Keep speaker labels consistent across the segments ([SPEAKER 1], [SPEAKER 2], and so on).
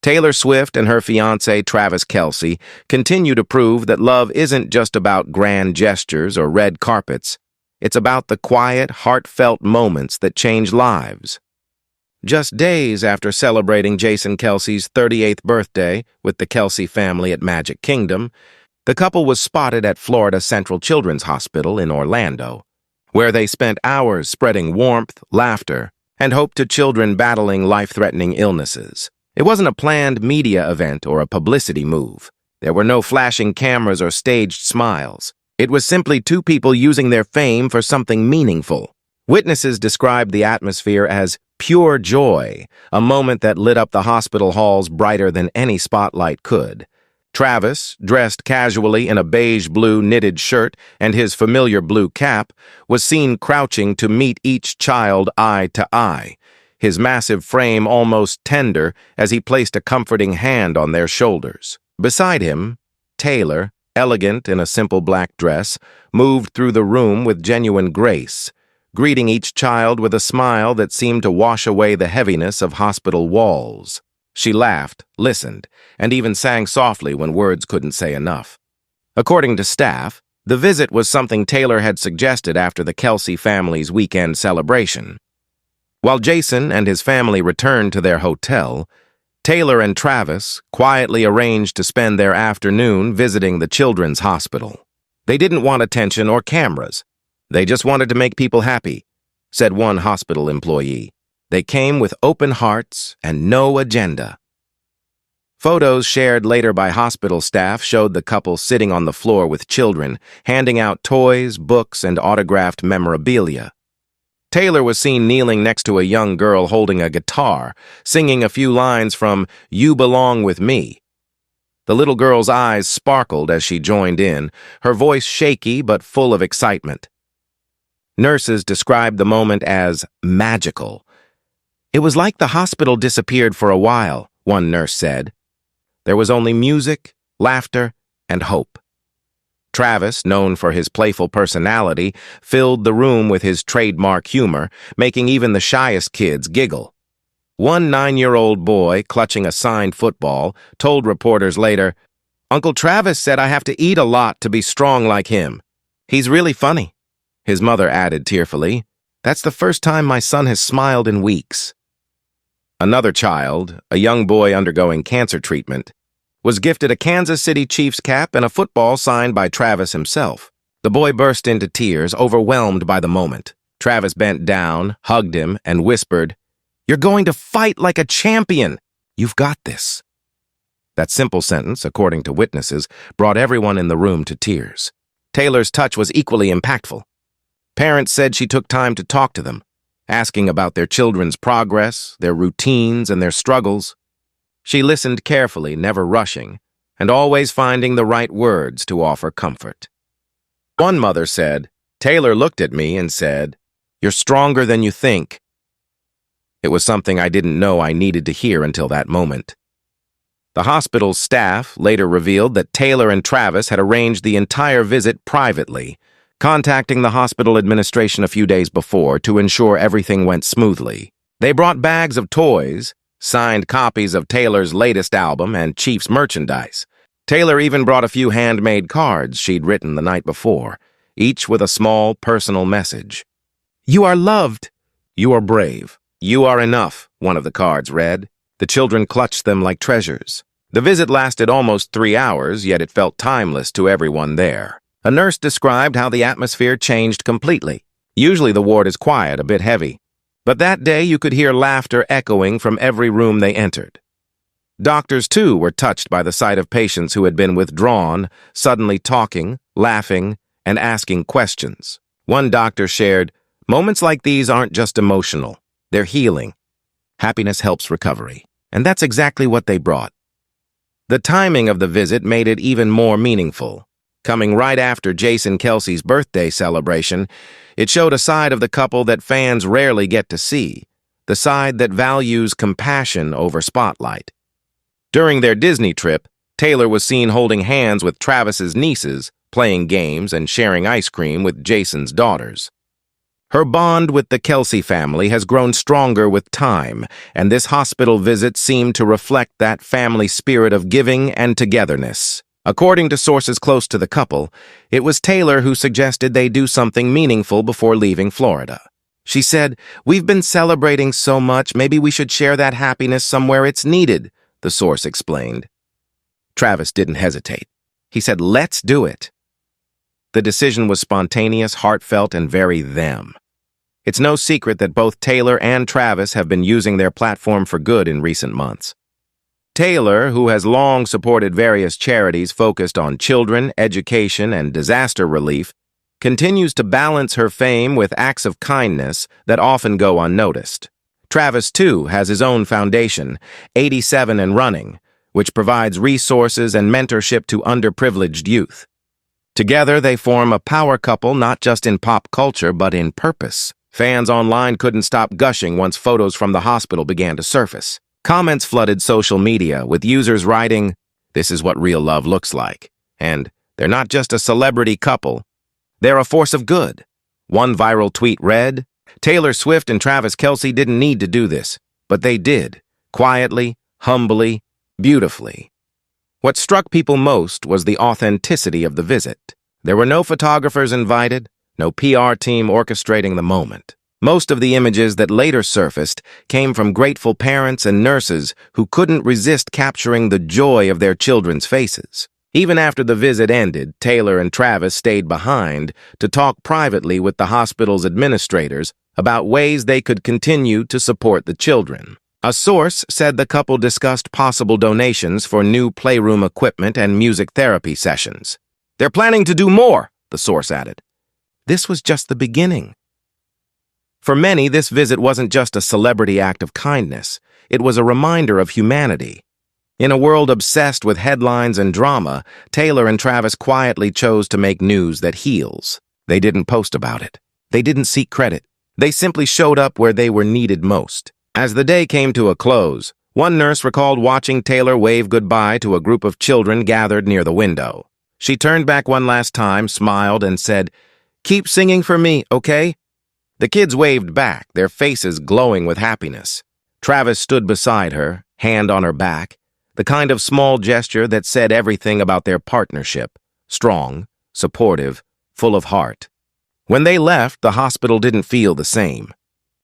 [SPEAKER 1] Taylor Swift and her fiancé, Travis Kelce, continue to prove that love isn't just about grand gestures or red carpets. It's about the quiet, heartfelt moments that change lives. Just days after celebrating Jason Kelce's 38th birthday with the Kelce family at Magic Kingdom, the couple was spotted at Florida Central Children's Hospital in Orlando, where they spent hours spreading warmth, laughter, and hope to children battling life-threatening illnesses. It wasn't a planned media event or a publicity move. There were no flashing cameras or staged smiles. It was simply two people using their fame for something meaningful. Witnesses described the atmosphere as pure joy, a moment that lit up the hospital halls brighter than any spotlight could. Travis, dressed casually in a beige-blue knitted shirt and his familiar blue cap, was seen crouching to meet each child eye to eye, his massive frame almost tender as he placed a comforting hand on their shoulders. Beside him, Taylor, elegant in a simple black dress, moved through the room with genuine grace, greeting each child with a smile that seemed to wash away the heaviness of hospital walls. She laughed, listened, and even sang softly when words couldn't say enough. According to staff, the visit was something Taylor had suggested after the Kelce family's weekend celebration. While Jason and his family returned to their hotel, Taylor and Travis quietly arranged to spend their afternoon visiting the children's hospital. They didn't want attention or cameras. They just wanted to make people happy, said one hospital employee. They came with open hearts and no agenda. Photos shared later by hospital staff showed the couple sitting on the floor with children, handing out toys, books, and autographed memorabilia. Taylor was seen kneeling next to a young girl holding a guitar, singing a few lines from You Belong With Me. The little girl's eyes sparkled as she joined in, her voice shaky but full of excitement. Nurses described the moment as magical. It was like the hospital disappeared for a while, one nurse said. There was only music, laughter, and hope. Travis, known for his playful personality, filled the room with his trademark humor, making even the shyest kids giggle. One 9-year-old boy, clutching a signed football, told reporters later, "Uncle Travis said I have to eat a lot to be strong like him. He's really funny." His mother added tearfully, "That's the first time my son has smiled in weeks." Another child, a young boy undergoing cancer treatment, was gifted a Kansas City Chiefs cap and a football signed by Travis himself. The boy burst into tears, overwhelmed by the moment. Travis bent down, hugged him, and whispered, "You're going to fight like a champion. You've got this." That simple sentence, according to witnesses, brought everyone in the room to tears. Taylor's touch was equally impactful. Parents said she took time to talk to them, asking about their children's progress, their routines, and their struggles. She listened carefully, never rushing, and always finding the right words to offer comfort. One mother said, "Taylor looked at me and said, 'You're stronger than you think.' It was something I didn't know I needed to hear until that moment." The hospital's staff later revealed that Taylor and Travis had arranged the entire visit privately, contacting the hospital administration a few days before to ensure everything went smoothly. They brought bags of toys, signed copies of Taylor's latest album, and Chiefs merchandise. Taylor even brought a few handmade cards she'd written the night before, each with a small personal message. "You are loved. You are brave. You are enough," one of the cards read. The children clutched them like treasures. The visit lasted almost 3 hours, yet it felt timeless to everyone there. A nurse described how the atmosphere changed completely. Usually the ward is quiet, a bit heavy. But that day you could hear laughter echoing from every room they entered. Doctors, too, were touched by the sight of patients who had been withdrawn, suddenly talking, laughing, and asking questions. One doctor shared, "Moments like these aren't just emotional, they're healing. Happiness helps recovery." And that's exactly what they brought. The timing of the visit made it even more meaningful. Coming right after Jason Kelce's birthday celebration, it showed a side of the couple that fans rarely get to see, the side that values compassion over spotlight. During their Disney trip, Taylor was seen holding hands with Travis's nieces, playing games and sharing ice cream with Jason's daughters. Her bond with the Kelce family has grown stronger with time, and this hospital visit seemed to reflect that family spirit of giving and togetherness. According to sources close to the couple, it was Taylor who suggested they do something meaningful before leaving Florida. She said, "We've been celebrating so much, maybe we should share that happiness somewhere it's needed," the source explained. Travis didn't hesitate. He said, "Let's do it." The decision was spontaneous, heartfelt, and very them. It's no secret that both Taylor and Travis have been using their platform for good in recent months. Taylor, who has long supported various charities focused on children, education, and disaster relief, continues to balance her fame with acts of kindness that often go unnoticed. Travis, too, has his own foundation, 87 and Running, which provides resources and mentorship to underprivileged youth. Together, they form a power couple not just in pop culture, but in purpose. Fans online couldn't stop gushing once photos from the hospital began to surface. Comments flooded social media, with users writing, "This is what real love looks like," and "They're not just a celebrity couple, they're a force of good." One viral tweet read, "Taylor Swift and Travis Kelce didn't need to do this, but they did, quietly, humbly, beautifully." What struck people most was the authenticity of the visit. There were no photographers invited, no PR team orchestrating the moment. Most of the images that later surfaced came from grateful parents and nurses who couldn't resist capturing the joy of their children's faces. Even after the visit ended, Taylor and Travis stayed behind to talk privately with the hospital's administrators about ways they could continue to support the children. A source said the couple discussed possible donations for new playroom equipment and music therapy sessions. "They're planning to do more," the source added. This was just the beginning. For many, this visit wasn't just a celebrity act of kindness. It was a reminder of humanity. In a world obsessed with headlines and drama, Taylor and Travis quietly chose to make news that heals. They didn't post about it. They didn't seek credit. They simply showed up where they were needed most. As the day came to a close, one nurse recalled watching Taylor wave goodbye to a group of children gathered near the window. She turned back one last time, smiled, and said, "Keep singing for me, okay?" The kids waved back, their faces glowing with happiness. Travis stood beside her, hand on her back, the kind of small gesture that said everything about their partnership: strong, supportive, full of heart. When they left, the hospital didn't feel the same.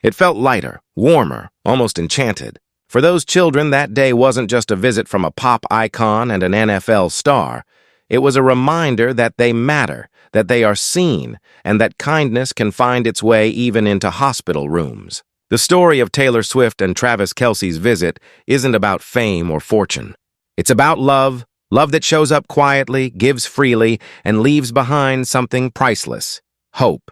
[SPEAKER 1] It felt lighter, warmer, almost enchanted. For those children, that day wasn't just a visit from a pop icon and an NFL star. It was a reminder that they matter, that they are seen, and that kindness can find its way even into hospital rooms. The story of Taylor Swift and Travis Kelce's visit isn't about fame or fortune. It's about love, love that shows up quietly, gives freely, and leaves behind something priceless: hope.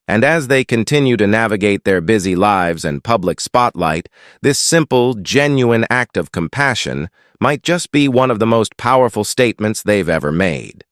[SPEAKER 1] And as they continue to navigate their busy lives and public spotlight, this simple, genuine act of compassion might just be one of the most powerful statements they've ever made.